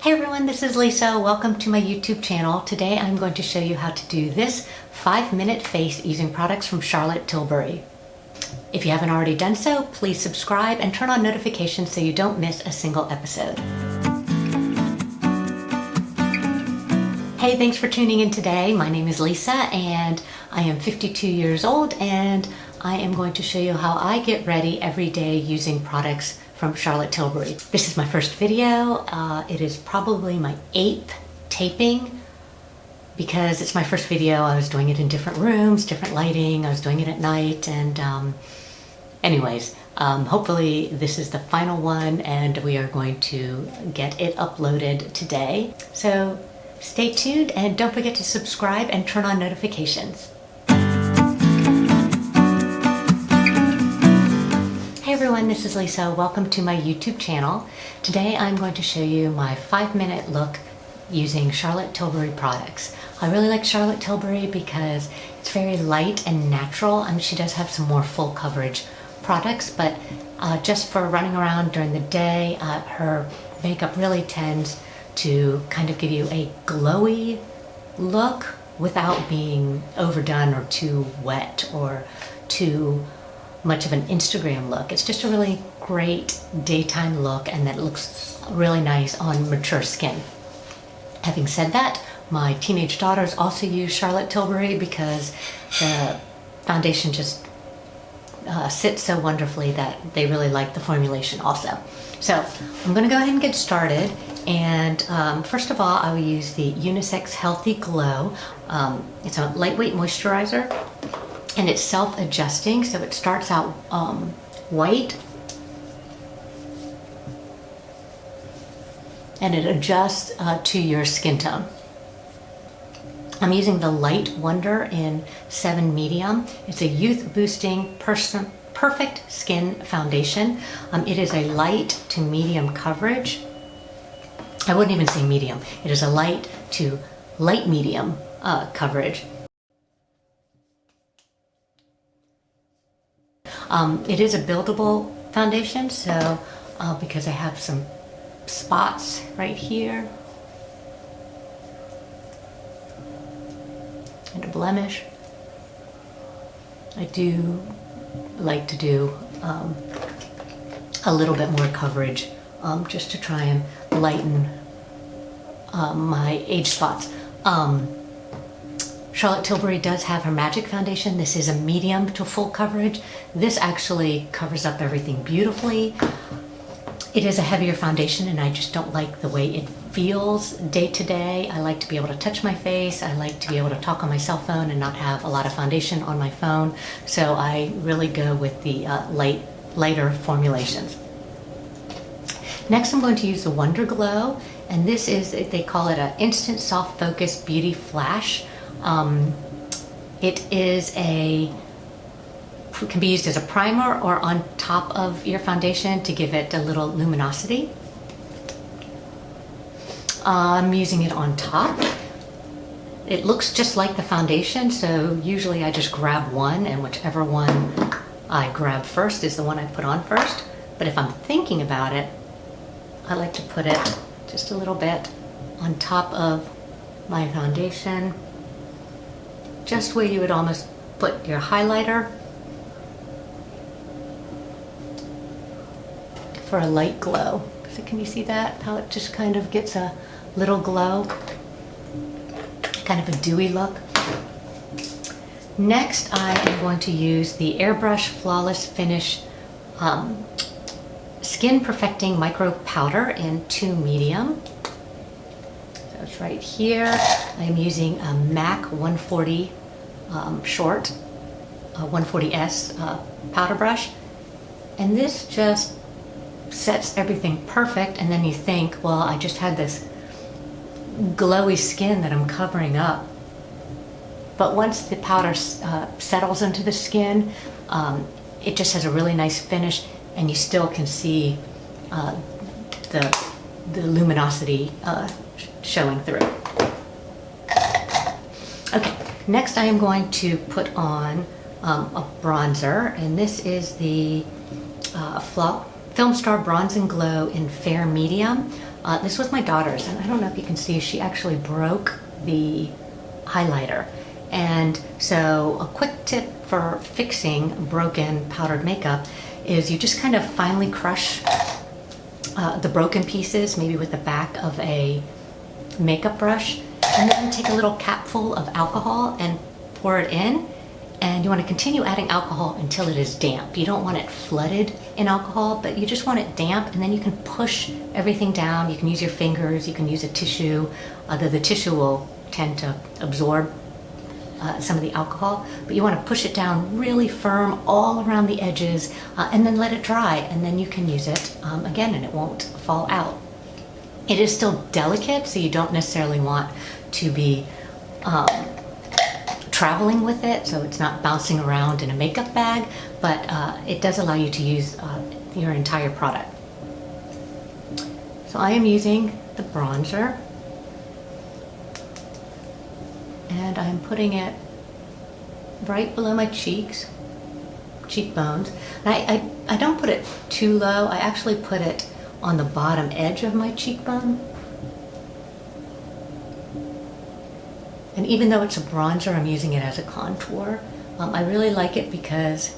Hey everyone, this is Lisa. Welcome to my YouTube channel. Today I'm going to show you how to do this 5-minute face using products from Charlotte Tilbury. If you haven't already done so, please subscribe and turn on notifications so you don't miss a single episode. Hey, thanks for tuning in today. My name is Lisa and I am 52 years old and I am going to show you how I get ready every day using products from Charlotte Tilbury. This is my first video. It is probably my 8th taping because it's my first video. I was doing it in different rooms, different lighting. I was doing it at night and hopefully this is the final one and we are going to get it uploaded today. So stay tuned and don't forget to subscribe and turn on notifications. Hey everyone, this is Lisa. Welcome to my YouTube channel. Today I'm going to show you my 5-minute look using Charlotte Tilbury products. I really like Charlotte Tilbury because it's very light and natural. She does have some more full coverage products, but just for running around during the day, her makeup really tends to kind of give you a glowy look without being overdone or too wet or too much of an Instagram look. It's just a really great daytime look and that looks really nice on mature skin. Having said that, my teenage daughters also use Charlotte Tilbury because the foundation just sits so wonderfully that they really like the formulation also. So I'm going to go ahead and get started. And first of all, I will use the Unisex Healthy Glow. It's a lightweight moisturizer. And it's self-adjusting, so it starts out white and it adjusts to your skin tone. I'm using the Light Wonder in 7 Medium. It's a youth-boosting perfect skin foundation. It is a light to medium coverage. I wouldn't even say medium. It is a light to light medium coverage. It is a buildable foundation, so because I have some spots right here and a blemish, I do like to do a little bit more coverage just to try and lighten my age spots. Charlotte Tilbury does have her Magic Foundation. This is a medium to full coverage. This actually covers up everything beautifully. It is a heavier foundation and I just don't like the way it feels day to day. I like to be able to touch my face. I like to be able to talk on my cell phone and not have a lot of foundation on my phone. So I really go with the lighter formulations. Next I'm going to use the Wonder Glow, and this is, they call it an Instant Soft Focus Beauty Flash. It can be used as a primer or on top of your foundation to give it a little luminosity. I'm using it on top. It looks just like the foundation, so usually I just grab one, and whichever one I grab first is the one I put on first. But if I'm thinking about it, I like to put it just a little bit on top of my foundation, just where you would almost put your highlighter for a light glow. So can you see that? How it just kind of gets a little glow, kind of a dewy look. Next, I am going to use the Airbrush Flawless Finish Skin Perfecting Micro Powder in 2 Medium. So it's right here. I'm using a MAC 140 short, 140S powder brush. And this just sets everything perfect, and then you think, well, I just had this glowy skin that I'm covering up. But once the powder settles into the skin, it just has a really nice finish, and you still can see the luminosity showing through. Okay, next I am going to put on a bronzer, and this is the Film Star Bronze and Glow in Fair Medium. This was my daughter's, and I don't know if you can see, she actually broke the highlighter. And so a quick tip for fixing broken powdered makeup is you just kind of finely crush the broken pieces, maybe with the back of a makeup brush, and then take a little capful of alcohol and pour it in. And you want to continue adding alcohol until it is damp. You don't want it flooded in alcohol, but you just want it damp, and then you can push everything down. You can use your fingers, you can use a tissue, although the tissue will tend to absorb some of the alcohol, but you want to push it down really firm all around the edges, and then let it dry, and then you can use it again and it won't fall out. It is still delicate, so you don't necessarily want to be traveling with it, so it's not bouncing around in a makeup bag, but it does allow you to use your entire product. So I am using the bronzer, and I'm putting it right below my cheekbones. And I don't put it too low. I actually put it on the bottom edge of my cheekbone. And even though it's a bronzer, I'm using it as a contour. I really like it because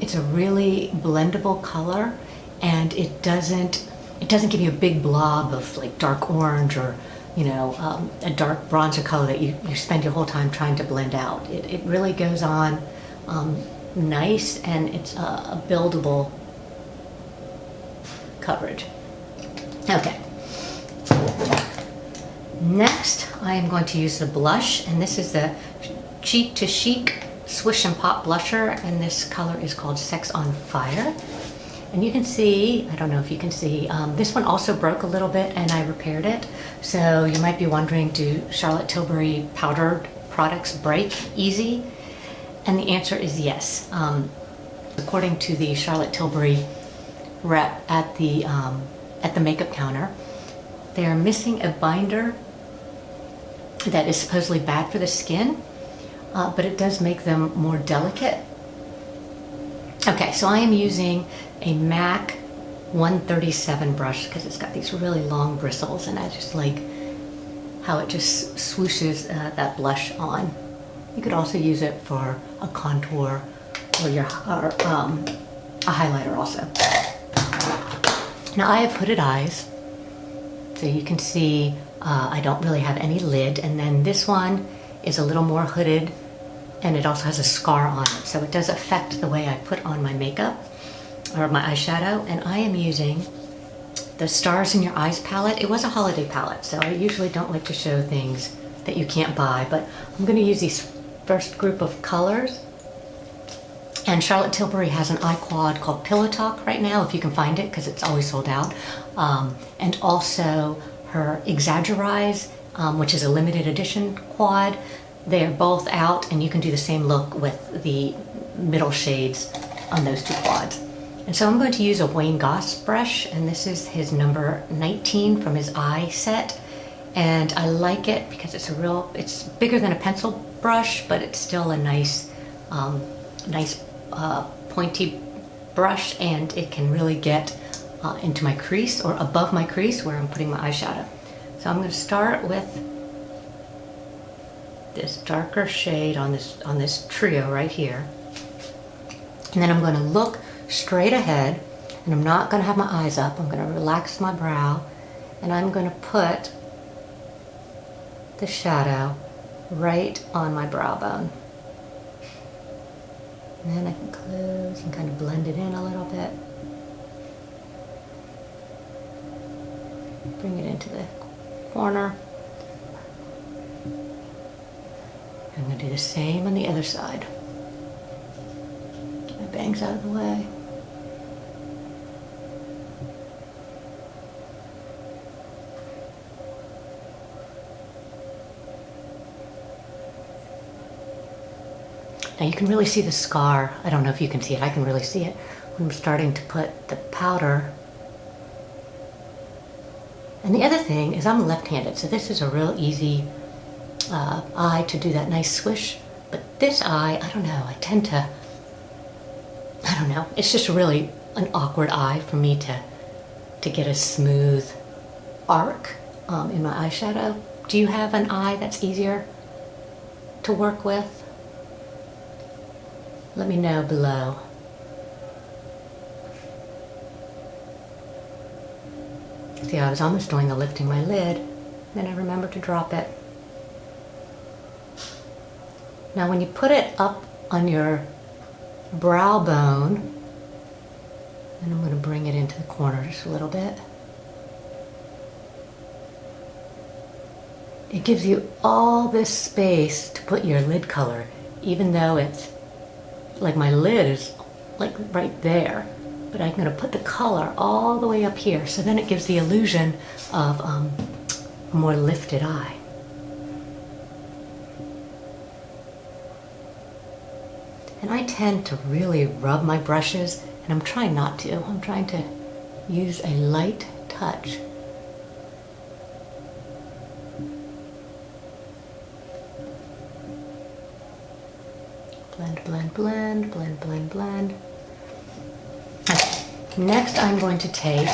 it's a really blendable color, and it doesn't give you a big blob of like dark orange or, you know, a dark bronzer color that you spend your whole time trying to blend out. It really goes on nice, and it's a buildable coverage. Okay. Next, I am going to use the blush, and this is the Cheek to Chic Swish and Pop blusher, and this color is called Sex on Fire. And you can see, I don't know if you can see, this one also broke a little bit and I repaired it. So you might be wondering, do Charlotte Tilbury powdered products break easy? And the answer is yes. According to the Charlotte Tilbury rep at the makeup counter, they are missing a binder that is supposedly bad for the skin, but it does make them more delicate. Okay, so I am using a MAC 137 brush because it's got these really long bristles, and I just like how it just swooshes that blush on. You could also use it for a contour or a highlighter also. Now I have hooded eyes, so you can see I don't really have any lid, and then this one is a little more hooded, and it also has a scar on it, so it does affect the way I put on my makeup or my eyeshadow. And I am using the Stars in Your Eyes palette. It was a holiday palette, so I usually don't like to show things that you can't buy, but I'm going to use these first group of colors. And Charlotte Tilbury has an eye quad called Pillow Talk right now, if you can find it, because it's always sold out. And also her Exaggerize, which is a limited edition quad. They're both out, and you can do the same look with the middle shades on those two quads. And so I'm going to use a Wayne Goss brush, and this is his number 19 from his eye set. And I like it because it's bigger than a pencil brush, but it's still a nice pointy brush, and it can really get into my crease or above my crease where I'm putting my eyeshadow. So I'm going to start with this darker shade on this trio right here, and then I'm going to look straight ahead, and I'm not going to have my eyes up. I'm going to relax my brow, and I'm going to put the shadow right on my brow bone. And then I can close and kind of blend it in a little bit. Bring it into the corner. I'm going to do the same on the other side. Get my bangs out of the way. Now you can really see the scar. I don't know if you can see it. I can really see it when I'm starting to put the powder. And the other thing is I'm left-handed, so this is a real easy eye to do that nice swish. But this eye, I don't know, it's just really an awkward eye for me to get a smooth arc in my eyeshadow. Do you have an eye that's easier to work with? Let me know below. See, I was almost doing the lifting my lid, then I remembered to drop it. Now when you put it up on your brow bone, and I'm going to bring it into the corner just a little bit, it gives you all this space to put your lid color, even though it's like my lid is like right there. But I'm going to put the color all the way up here, so then it gives the illusion of a more lifted eye. And I tend to really rub my brushes, and I'm trying not to. I'm trying to use a light touch. Blend, blend, blend, blend, blend, blend. Next, I'm going to take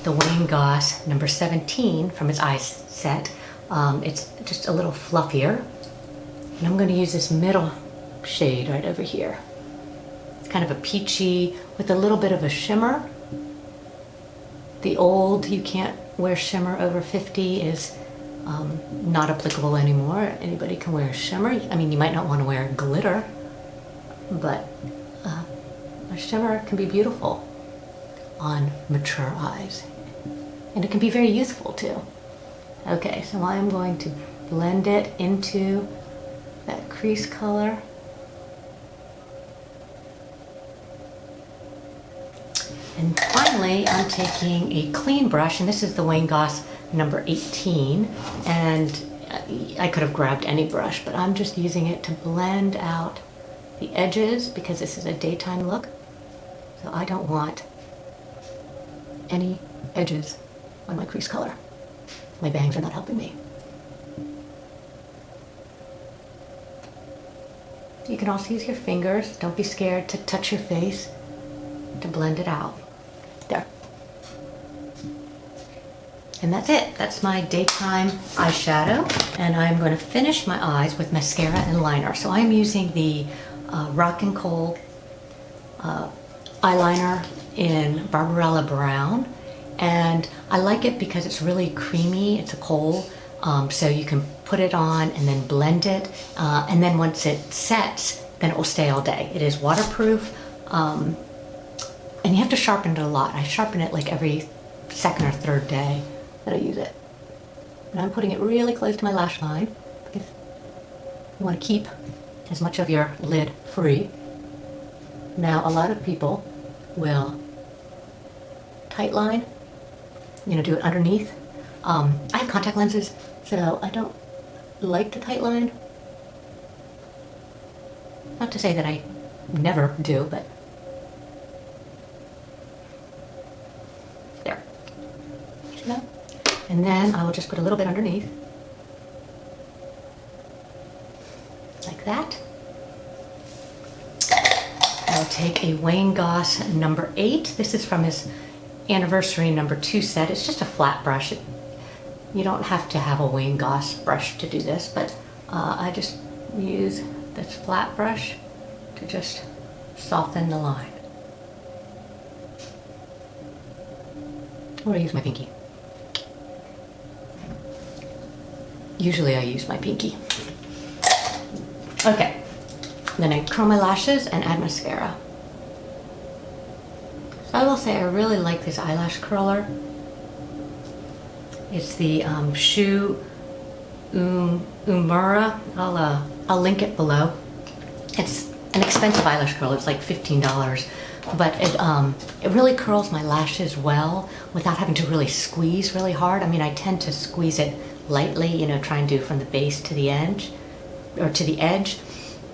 the Wayne Goss number 17 from his eye set. It's just a little fluffier. And I'm going to use this middle shade right over here. It's kind of a peachy with a little bit of a shimmer. The old "you can't wear shimmer over 50" is not applicable anymore. Anybody can wear shimmer. I mean, you might not want to wear glitter, but a shimmer can be beautiful on mature eyes, and it can be very youthful too. Okay, so I'm going to blend it into that crease color. And finally, I'm taking a clean brush, and this is the Wayne Goss number 18, and I could have grabbed any brush, but I'm just using it to blend out the edges because this is a daytime look, so I don't want any edges on my crease color. My bangs are not helping me. You can also use your fingers. Don't be scared to touch your face to blend it out. There. And that's it. That's my daytime eyeshadow. And I'm going to finish my eyes with mascara and liner. So I'm using the Rock and Coal eyeliner in Barbarella Brown. And I like it because it's really creamy. It's a kohl. So you can put it on and then blend it. And then once it sets, then it will stay all day. It is waterproof. And you have to sharpen it a lot. I sharpen it like every second or third day that I use it. And I'm putting it really close to my lash line because you want to keep as much of your lid free. Now, a lot of people will tight line, do it underneath. I have contact lenses, so I don't like to tight line. Not to say that I never do, but there. See that? And then I will just put a little bit underneath, like that. I'll take a Wayne Goss number 8. This is from his anniversary number 2 set. It's just a flat brush. You don't have to have a Wayne Goss brush to do this, but I just use this flat brush to just soften the line. Or I use my pinky. Usually I use my pinky. Okay. Then I curl my lashes and add mascara. So I will say I really like this eyelash curler. It's the Shu Umura. I'll link it below. It's an expensive eyelash curler. It's like $15, but it really curls my lashes well without having to really squeeze really hard. I mean, I tend to squeeze it lightly, try and do from the base to the edge, or to the edge.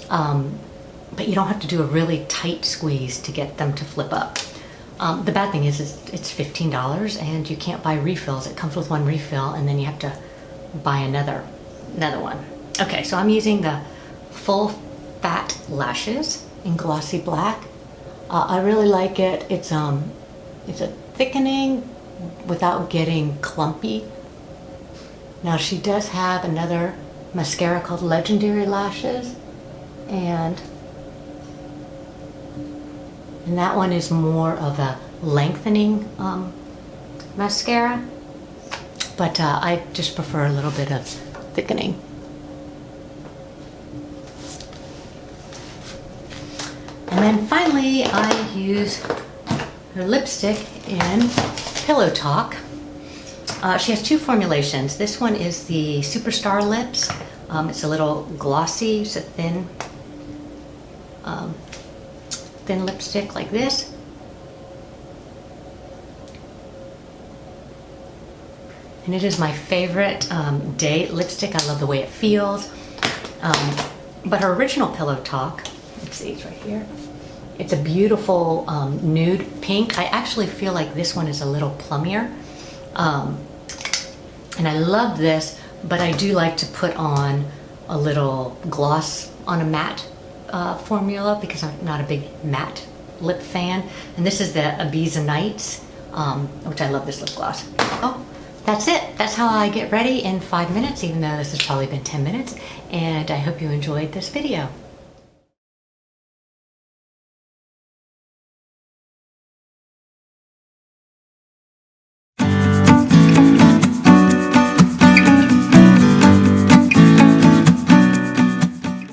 But you don't have to do a really tight squeeze to get them to flip up. The bad thing is it's $15 and you can't buy refills. It comes with one refill and then you have to buy another one. Okay, so I'm using the Full Fat Lashes in Glossy Black. I really like it. It's a thickening without getting clumpy. Now she does have another mascara called Legendary Lashes, and that one is more of a lengthening mascara, but I just prefer a little bit of thickening. And then finally I use her lipstick in Pillow Talk. She has two formulations. This one is the Superstar Lips. It's a little glossy. It's a thin lipstick like this. And it is my favorite day lipstick. I love the way it feels. But her original Pillow Talk, let's see, it's right here. It's a beautiful nude pink. I actually feel like this one is a little plummier. And I love this, but I do like to put on a little gloss on a matte formula because I'm not a big matte lip fan. And this is the Ibiza Nights, which I love this lip gloss. Oh, that's it. That's how I get ready in 5 minutes, even though this has probably been 10 minutes. And I hope you enjoyed this video.